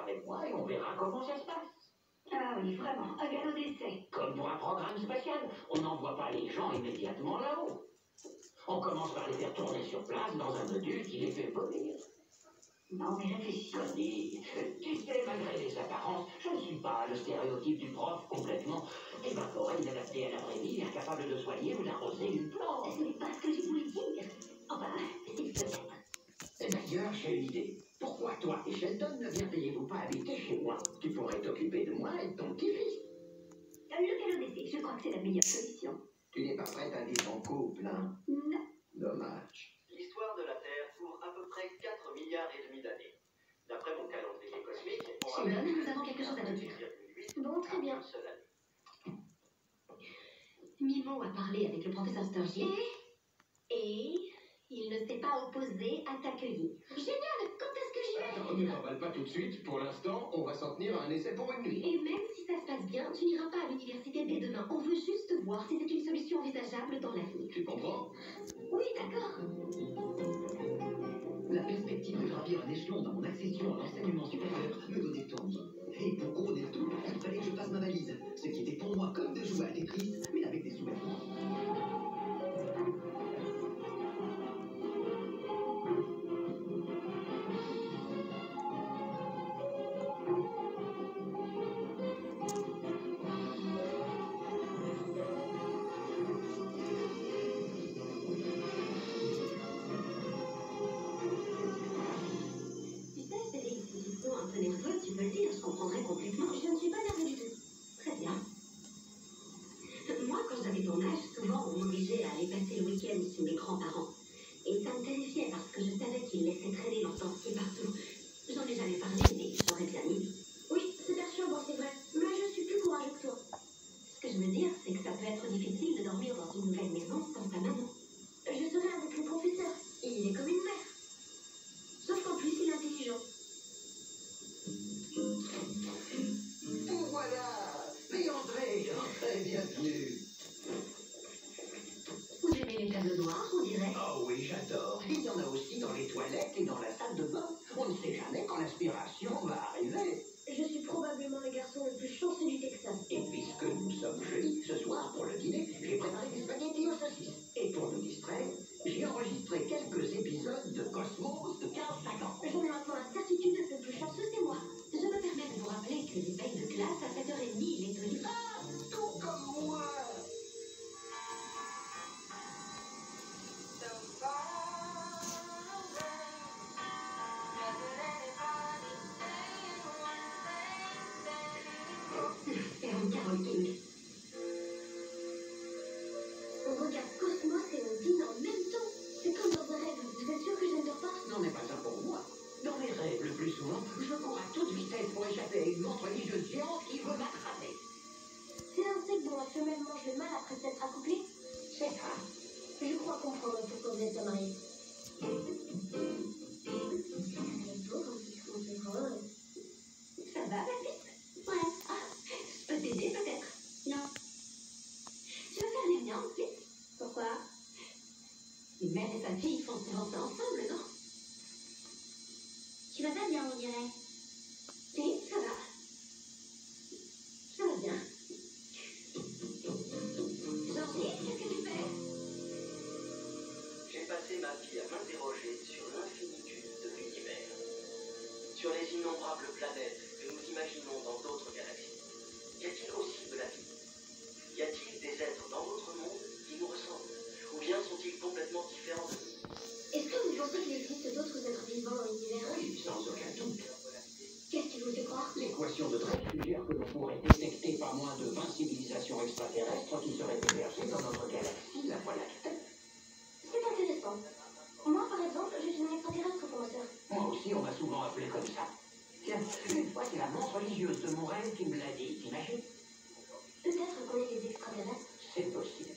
avec moi et on verra comment ça se passe. Ah oui, vraiment, un galop d'essai. Comme pour un programme spatial, on n'envoie pas les gens immédiatement là-haut. On commence par les faire tourner sur place dans un module qui les fait voler. Non, mais réfléchis. Connie, tu sais, malgré les apparences, je ne suis pas le stéréotype du prof complètement évaporé, inadapté à la vraie vie, incapable de soigner ou d'arroser une plante. Ce n'est pas ce que je voulais dire. Enfin, c'est peut-être. D'ailleurs, j'ai une idée. Pourquoi toi et Sheldon ne viendriez-vous pas habiter chez moi? Tu pourrais t'occuper de moi et de ton petit-fils. Le galop d'essai, je crois que c'est la meilleure solution. Tu n'es pas prête à vivre en couple, hein? Non. Dommage. L'histoire de la Terre court à peu près 4 milliards et demi d'années. D'après mon calendrier cosmique, on Sheldon, nous avons quelque chose à te dire. Bon, très bien. Mimo a parlé avec le professeur Sturgis. Et il ne s'est pas opposé à t'accueillir. Génial! Quand est-ce que j'y vais? Attends, ne t'emballe pas tout de suite. Pour l'instant, on va s'en tenir à un essai pour une nuit. Et même si ça se passe bien, tu n'iras pas à l'université dès demain. On veut juste voir si c'est une solution envisageable dans l'avenir. Tu comprends? Oui, d'accord. La perspective de gravir un échelon dans mon accession à l'enseignement supérieur me donnait envie. Et pour couronner le tout, il fallait que je fasse ma valise. Ce qui était pour moi comme de jouer à Tetris, mais avec des sous-vêtements. Nerveux, tu peux le dire, je comprendrais complètement. Je ne suis pas nerveux du tout. Très bien. Moi, quand j'avais ton âge, souvent on m'obligeait à aller passer le week-end chez mes grands-parents. Et ça me terrifiait parce que je savais qu'ils laissaient traîner leurs dentiers partout. J'en ai jamais parlé, mais j'aurais bien mis. Oui, c'est perturbant, c'est vrai. Mais je suis plus courageux que toi. Ce que je veux dire, c'est que ça peut être difficile de dormir dans une nouvelle maison sans ta maman. Je serai avec le professeur. Il est comme une mère. Sauf qu'en plus, il est intelligent. Voilà! Mais entrez, bienvenue! Vous aimez les tableaux noirs, on dirait? Oh oui, j'adore. Il y en a aussi dans les toilettes et dans la salle de bain. On ne sait jamais quand l'inspiration va arriver. Je suis probablement le garçon le plus chanceux du Texas. Et puisque nous sommes jeudi, ce soir, pour le dîner, j'ai préparé des spaghettis aux saucisses. Et pour nous distraire, j'ai enregistré quelques épisodes de Cosmos de 15-50. J'en ai maintenant la certitude que le plus chanceux, c'est moi. Je me permets de vous rappeler que les veilles de classe, à 7h30, il est tenu. Ah, tout comme moi! Ferme Carole King. On regarde Cosmos et on dîne en même temps. C'est comme dans un rêve. Vous êtes sûr que je ne dors pas? N'en est pas un pour moi. Dans mes rêves, le plus souvent, je cours à toute vitesse pour échapper à une montre religieuse géante qui veut m'attraper. C'est l'insecte dont la femelle mange le mâle après s'être accouplée? C'est ça. Je crois comprendre pourquoi vous êtes pas mariés. Ça va, la petite? Ouais. Ah, je peux t'aider peut-être? Non. Tu veux faire les miens ensuite? Pourquoi? Une mère et sa fille font souvent ça ensemble, non? Tu vas pas bien, on dirait. Oui, ça va. Ça va bien. Georgie, qu'est-ce que tu fais? J'ai passé ma vie à m'interroger sur l'infinitude de l'univers, sur les innombrables planètes que nous imaginons dans d'autres galaxies. Y a-t-il aussi de la vie? Y a-t-il des êtres dans notre monde qui nous ressemblent? Ou bien sont-ils complètement différents de nous? Est-ce que vous pensez qu'il existe d'autres êtres vivants dans l'univers? Oui, sans aucun doute. Qu'est-ce qui vous fait croire? L'équation de Drake suggère que l'on pourrait détecter pas moins de 20 civilisations extraterrestres qui seraient hébergées dans notre galaxie, la Voie lactée. C'est intéressant. Moi, par exemple, je suis un extraterrestre pour ma sœur. Moi aussi, on m'a souvent appelé comme ça. Tiens, une fois, c'est la montre religieuse de mon rêve qui me l'a dit, t'imagines? Peut-être qu'on est des extraterrestres. C'est possible.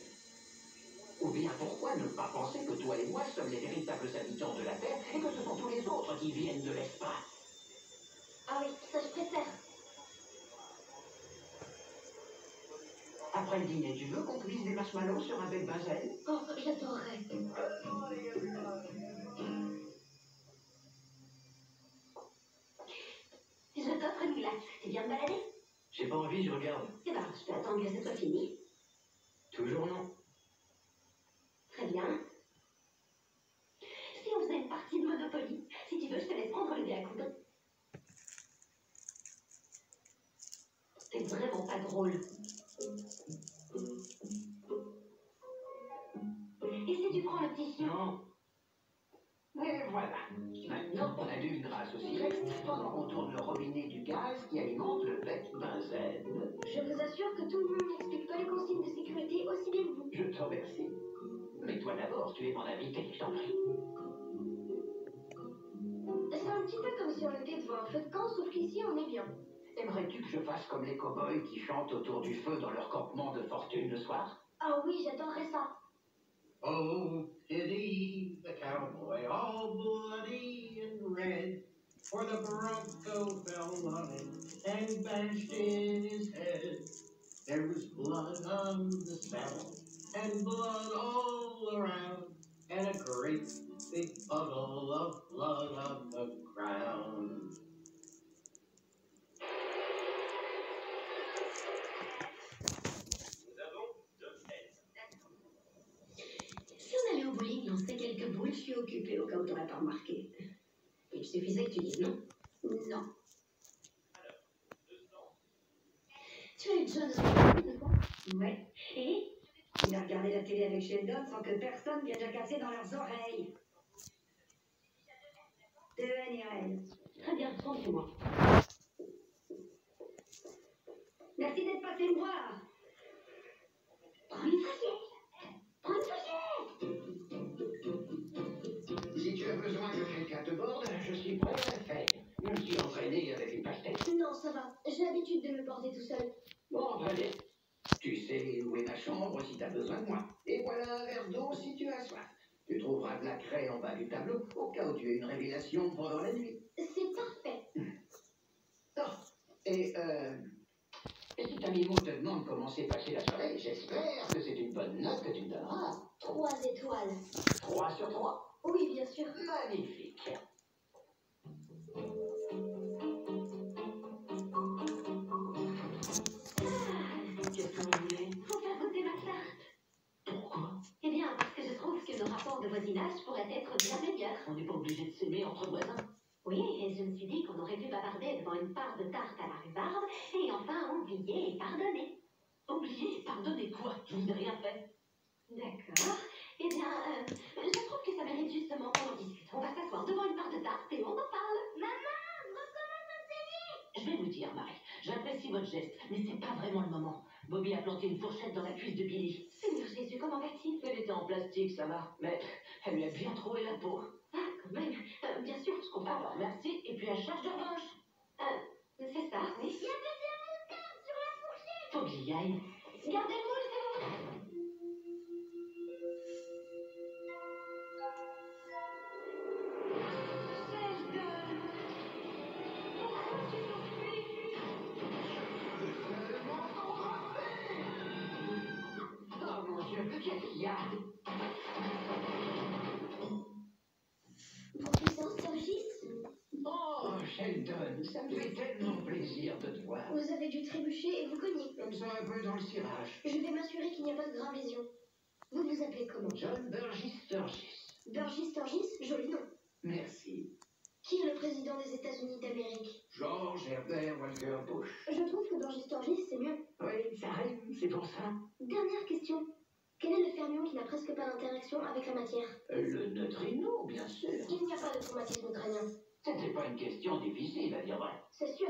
Ou bien pourquoi ne pas penser que toi et moi sommes les véritables habitants de la Terre et que ce sont tous les autres qui viennent de l'espace? Ah oui, ça je préfère. Après le dîner, tu veux qu'on cuise des marshmallows sur un bec benzène? Oh, j'adorerais. Je C'est bien de balader? J'ai pas envie, je regarde. Eh ben, je peux attendre que ça soit fini. Toujours non. Très bien. Si on faisait une partie de Monopoly, si tu veux, je te laisse prendre le dé à coudre. C'est vraiment pas drôle. Et si tu prends le petit chien? Non. Et voilà. Maintenant qu'on a lu une grâce au silex, on tourne le robinet du gaz qui alimente le bec benzène. Je vous assure que tout le monde n'explique pas les consignes de sécurité aussi bien que vous. Je te remercie. Mais toi d'abord, tu es mon invité, je t'en prie. C'est un petit peu comme si on était devant un feu de camp, sauf qu'ici on est bien. Aimerais-tu que je fasse comme les cow-boys qui chantent autour du feu dans leur campement de fortune le soir? Ah oui, j'attendrai ça. Oh, pity the cowboy, all bloody and red, for the bronco fell on him and bashed in his head. There was blood on the saddle and blood all around, and a great big puddle of blood on the ground. Si on allait au bowling lancer quelques boules, je suis occupée au cas où t'aurais pas remarqué. Il suffisait que tu dises non. Non. Tu as eu John de quoi? Ouais. Et il a regardé la télé avec Sheldon sans que personne vienne jacasser dans leurs oreilles. De NRL. Très bien, tranquille-moi. Merci d'être passé me voir. Prends une fourchette. Prends une fourchette. Si tu as besoin que quelqu'un te borde, je suis prêt à le faire. Je me suis entraîné avec une pastèque. Non, ça va. J'ai l'habitude de me porter tout seul. Bon, très bien. Tu sais où est ma chambre si tu as besoin de moi. Et voilà un verre d'eau si tu as soif. Tu trouveras de la craie en bas du tableau au cas où tu aies une révélation pendant la nuit. C'est parfait. Oh, et si ta Mimo te demande comment s'est passée la soirée, j'espère que c'est une bonne note que tu me donneras. 3 étoiles. 3 sur 3. Oui, bien sûr. Magnifique. Qu'est-ce que vous voulez? Faut faire goûter ma tarte. Pourquoi? Eh bien, parce que je trouve que nos rapports de voisinage pourraient être bien meilleurs. On n'est pas obligé de s'aimer entre voisins. Oui, et je me suis dit qu'on aurait pu bavarder devant une part de tarte à la rhubarbe et enfin oublier et pardonner. Oublier et pardonner quoi? Je vous ai rien fait. D'accord. Eh bien, je trouve que ça mérite justement qu'on en discute. On va s'asseoir devant une part de tarte et on en parle. Maman, recommence à saigner. Je vais vous dire, Marie, j'apprécie votre geste, mais c'est pas vraiment le moment. Bobby a planté une fourchette dans la cuisse de Billy. Seigneur Jésus, comment va-t-il? Elle était en plastique, ça va, mais elle lui a bien troué la peau. Ah, quand même. Bien sûr, je comprends. Alors, merci, et puis à charge de revanche. C'est ça, oui. Il y avait de la moutarde sur la fourchette. Faut que j'y aille. Gardez le moule, c'est bon. Oh mon Dieu, qu'est-ce qu'il y a? Vos puissances surgissent. Oh, Sheldon, ça me fait tellement plaisir de te voir. Vous avez dû trébucher et vous cogner. Comme ça, un peu dans le cirage. Je vais m'assurer qu'il n'y a pas de grave lésion. Vous vous appelez comment? John Burgess Sturgis. Burgess Sturgis, joli nom. Merci. Qui est le président des États-Unis d'Amérique? George Herbert Walker Bush. Je trouve que Burgess Sturgis, c'est mieux. Oui, ça rime, c'est pour ça. Dernière question. Quel est le fermion qui n'a presque pas d'interaction avec la matière? Le neutrino, bien sûr. Il n'y a pas de traumatisme crânien. C'était pas une question difficile à dire vrai. C'est sûr.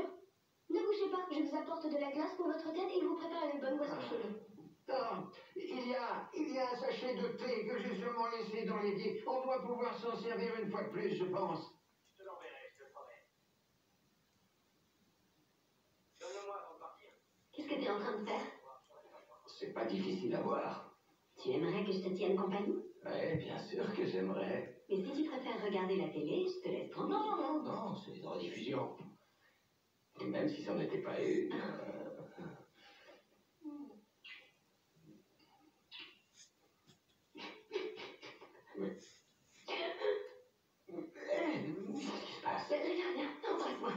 Ne bougez pas, je vous apporte de la glace pour votre tête et il vous prépare une bonne boisson chaude. Ah, il y a un sachet de thé que j'ai sûrement laissé dans l'évier. On doit pouvoir s'en servir une fois de plus, je pense. Je te l'enverrai, je te le promets. Donne-le-moi avant de partir. Qu'est-ce que tu es en train de faire? C'est pas difficile à voir. Tu aimerais que je te tienne compagnie? Ouais, bien sûr que j'aimerais. Mais si tu préfères regarder la télé, je te laisse tranquille. Non, c'est une rediffusion. Et même si ça n'était pas une... Oui. Qu'est-ce qui se passe? Rien, embrasse-moi.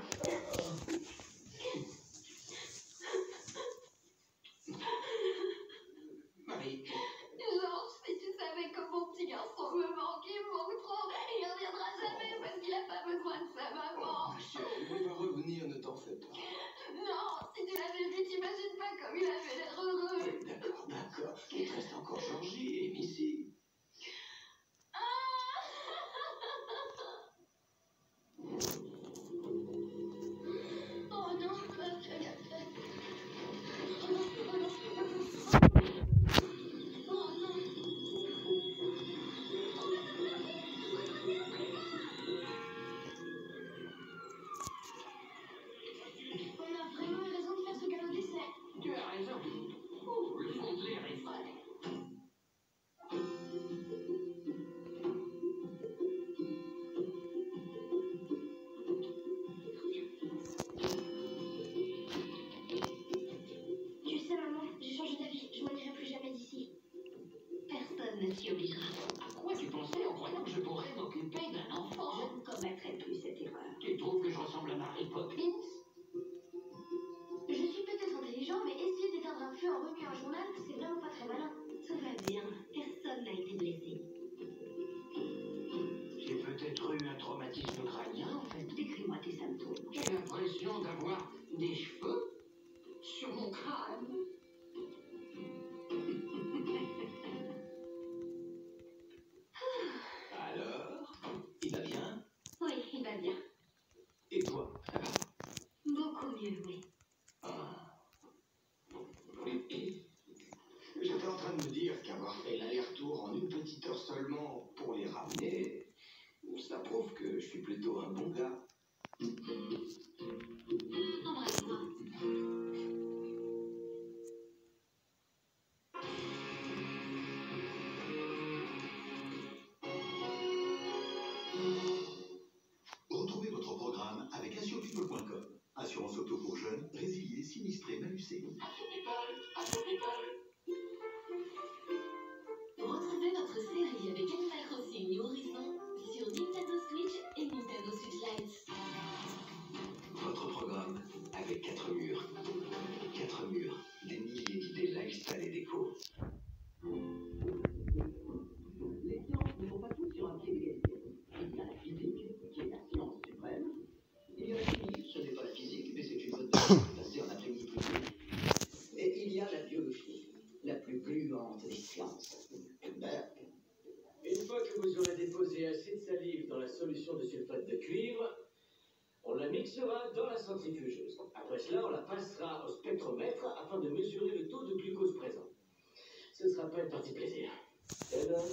Des cheveux sur mon crâne. Alors, il va bien? Oui, il va bien. Et toi, ça va? Beaucoup mieux, oui. Ah. J'étais en train de me dire qu'avoir fait l'aller-retour en une petite heure seulement pour les ramener, ça prouve que je suis plutôt un bon gars. Embrasse-moi. Retrouvez votre programme avec assurepeople.com. Assurance auto pour jeunes, résiliés, sinistrés, malucés. Retrouvez votre série avec Animal Crossing New Horizons sur Nintendo Switch et Nintendo Switch Lite. Votre programme avec 4 murs. 4 murs, des milliers d'idées lifestyle et déco. Les sciences ne sont pas toutes sur un pied d'égalité. Il y a la physique, qui est la science suprême. Il y a la chimie, ce n'est pas la physique, mais c'est une bonne de passer un après-midi plus tôt. Et il y a la biologie, la plus gluante des sciences. Une fois que vous aurez déposé assez de salive dans la solution de sulfate de cuivre, on la mixera dans la centrifugeuse. Après cela, on la passera au spectromètre afin de mesurer le taux de glucose présent. Ce ne sera pas une partie plaisir. Tadam.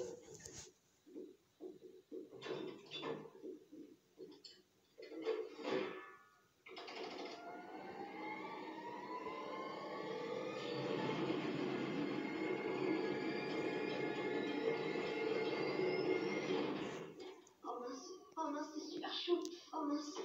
Oh mince, c'est super chaud. Oh mince.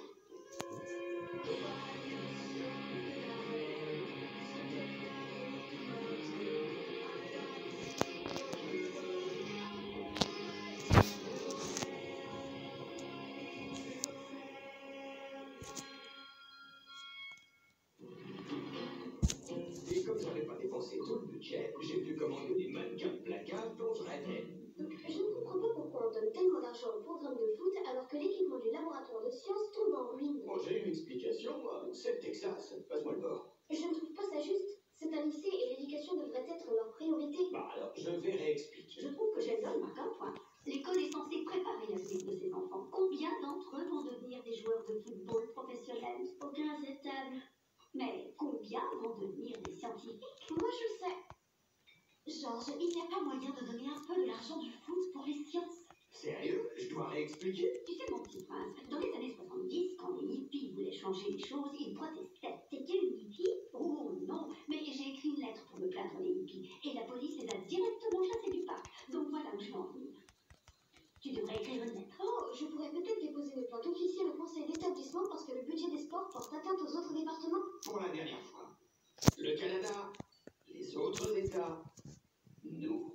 Et comme j'avais pas dépensé tout le budget, j'ai pu commander des mannequins de placard dont je rêvais. Je ne comprends pas pourquoi on donne tellement d'argent au programme de foot alors que l'équipement du laboratoire de sciences tombe en ruine. Bon, j'ai une explication, moi. C'est le Texas. Passe-moi le bord. Je ne trouve pas ça juste. C'est un lycée et l'éducation devrait être leur priorité. Bah alors, je vais réexpliquer. Je trouve que Sheldon marque un point. L'école est censée préparer l'avenir de ses enfants. Combien d'entre eux vont devenir des joueurs de football professionnels? Aucun stable. Mais combien vont devenir des scientifiques? Moi je sais. Georges, il n'y a pas moyen de donner un peu de l'argent du foot pour les sciences. Sérieux? Je dois réexpliquer? Tu sais, mon petit prince, dans les années 70, quand les hippies voulaient changer les choses, ils protestaient. T'es une hippie? Oh non, mais j'ai écrit une lettre pour me plaindre des hippies. Et la police les a directement chassés du parc. Donc voilà où je vais en venir. Tu devrais écrire une lettre. Oh, je pourrais peut-être déposer une plainte officielle au conseil d'établissement parce que le budget des sports porte atteinte aux autres départements. Pour la dernière fois. Le Canada, les autres États, nous.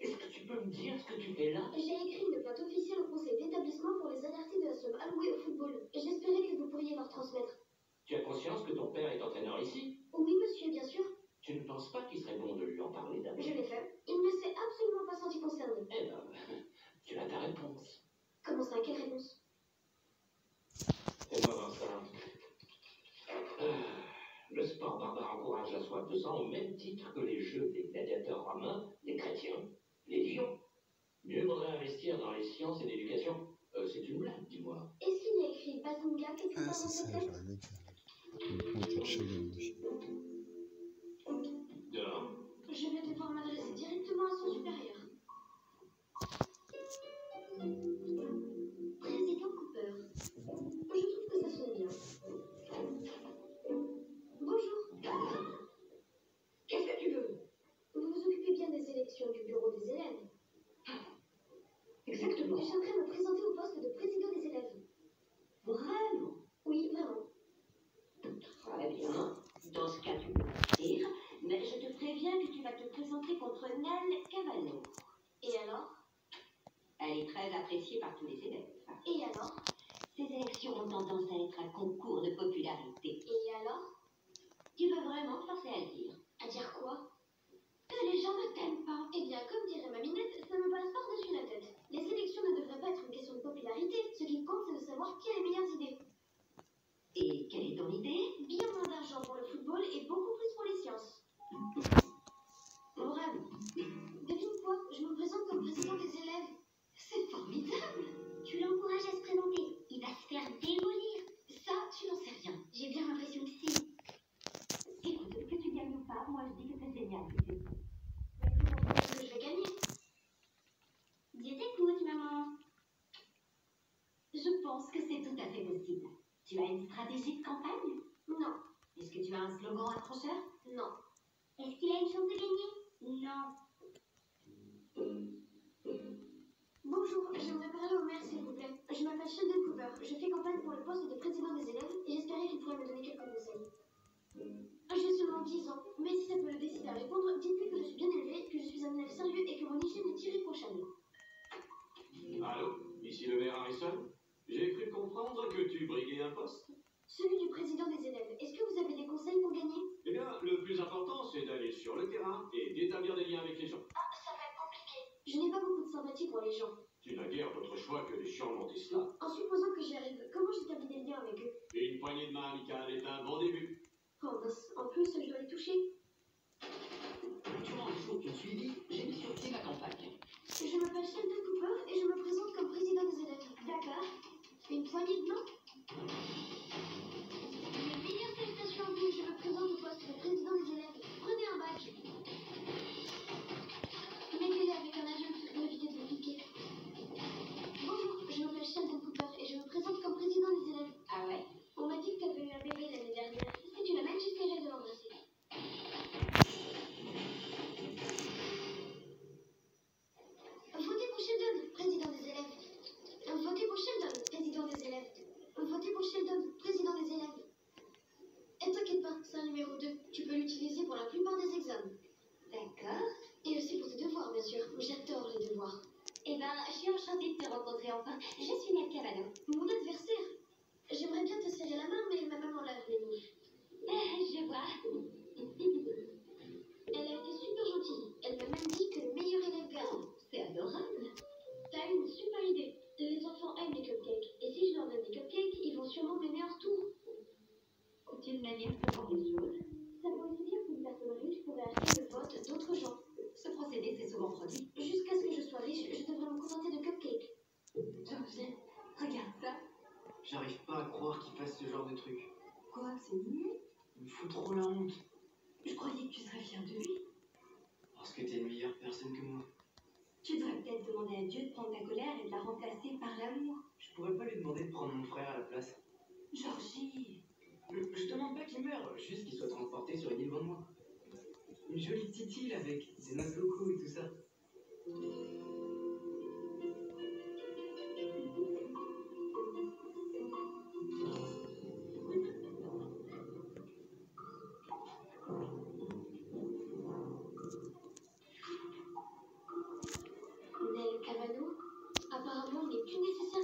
Est-ce que tu peux me dire ce que tu fais là? J'ai écrit une plainte officielle au conseil d'établissement pour les alerter de la somme allouée au football. J'espérais que vous pourriez leur transmettre. Tu as conscience que ton père est entraîneur ici? Oui, monsieur, bien sûr. Tu ne penses pas qu'il serait bon de lui en parler d'abord? Je l'ai fait. Il ne s'est absolument pas senti concerné. Eh ben, tu as ta réponse. Comment ça, quelle réponse? Fais-moi voir ça. Le sport barbare encourage la soif de sang au même titre que les jeux des gladiateurs romains, des chrétiens, les lions. Mieux vaudrait investir dans les sciences et l'éducation. C'est une blague, dis-moi. Est-ce qu'il y a écrit Bazinga quelque part Ah, dans c'est ça, cette lettre? j'aurais aimé que le Shogun aussi. Dehors. Je vais devoir m'adresser directement à son supérieur. Président Cooper. Je trouve que ça sonne bien. Bonjour. Qu'est-ce que tu veux? Vous vous occupez bien des élections du bureau des élèves. Exactement. J'aimerais me présenter au poste de président des élèves. Vraiment? Oui, vraiment. Très bien. Dans ce cas, tu peux partir, mais je te préviens que tu vas te présenter contre Nell Cavano. Et alors? Elle est très appréciée par tous les élèves. Et alors? Ces élections ont tendance à être un concours de popularité. Et alors? Tu veux vraiment te forcer à le dire? À dire quoi? Que les gens ne t'aiment pas. Eh bien, comme dirait ma minette, ça me passe par-dessus pense que c'est tout à fait possible. Tu as une stratégie de campagne? Non. Est-ce que tu as un slogan accrocheur? Non. Est-ce qu'il a une chance de gagner? Non. Bonjour, j'aimerais parler au maire s'il vous plaît. Je m'appelle Sheldon Cooper. Je fais campagne pour le poste de président des élèves et j'espérais qu'il pourrait me donner quelques conseils. J'ai seulement 10 ans, mais si ça peut le décider à répondre, dites-lui que je suis bien élevée, que je suis un élève sérieux et que mon hygiène est irréprochable. Allô, ici le maire Harrison. J'ai cru comprendre que tu briguais un poste. Celui du président des élèves. Est-ce que vous avez des conseils pour gagner? Eh bien, le plus important, c'est d'aller sur le terrain et d'établir des liens avec les gens. Ah, ça va être compliqué. Je n'ai pas beaucoup de sympathie pour les gens. Tu n'as guère d'autre choix que de surmonter cela. En supposant que j'y arrive, comment j'établis des liens avec eux? Une poignée de main amicale est un bon début. Oh mince, en plus je dois les toucher. Durant les jours qui ont suivi, j'ai mis sur pied ma campagne. Je m'appelle Sheldon Cooper et je me présente comme président des élèves. D'accord. Une poignée de main? Mes meilleures félicitations à vous, je me présente au poste de président des élèves. Prenez un bac. Mettez-le avec un adulte pour éviter de vous piquer. Bonjour, je m'appelle Sheldon Cooper et je me présente comme président des élèves. Ah ouais? On m'a dit que tu avais eu un bébé l'année dernière. Si tu l'amènes, j'essaierai de l'embrasser. Votez pour Sheldon, président des élèves. Votez pour Sheldon, président des élèves. Votez pour Sheldon, président des élèves. Et t'inquiète pas, c'est un numéro 2. Tu peux l'utiliser pour la plupart des examens. D'accord. Et aussi pour tes devoirs, bien sûr. J'adore les devoirs. Eh ben, je suis enchantée de te rencontrer enfin. Je suis Ned Cavano. Mon adversaire. J'aimerais bien te serrer la main, mais ma maman lave les mouches. Je vois. Elle a été super gentille. Elle m'a même dit que le meilleur élève gagne. C'est adorable. T'as eu une super idée. Les enfants aiment les cupcakes. Et si je leur donne des cupcakes, ils vont sûrement m'aimer en retour. C'est une manière de voir les choses. Ça veut aussi dire qu'une personne riche pourrait acheter le vote d'autres gens. Ce procédé s'est souvent produit. Jusqu'à ce que je sois riche, je devrais me contenter de cupcakes. Georges, regarde ça. J'arrive pas à croire qu'il fasse ce genre de truc. Quoi, c'est mignon? Il me fout trop la honte. Je croyais que tu serais fier de lui. Parce que t'es une meilleure personne que moi. Tu devrais peut-être demander à Dieu de prendre ta colère et de la remplacer par l'amour. Je pourrais pas lui demander de prendre mon frère à la place. Georgie. Je demande pas qu'il meure, juste qu'il soit transporté sur une île loin de moi. Une jolie petite île avec des notes locaux et tout ça. Ned Cavano, apparemment, il n'est plus nécessaire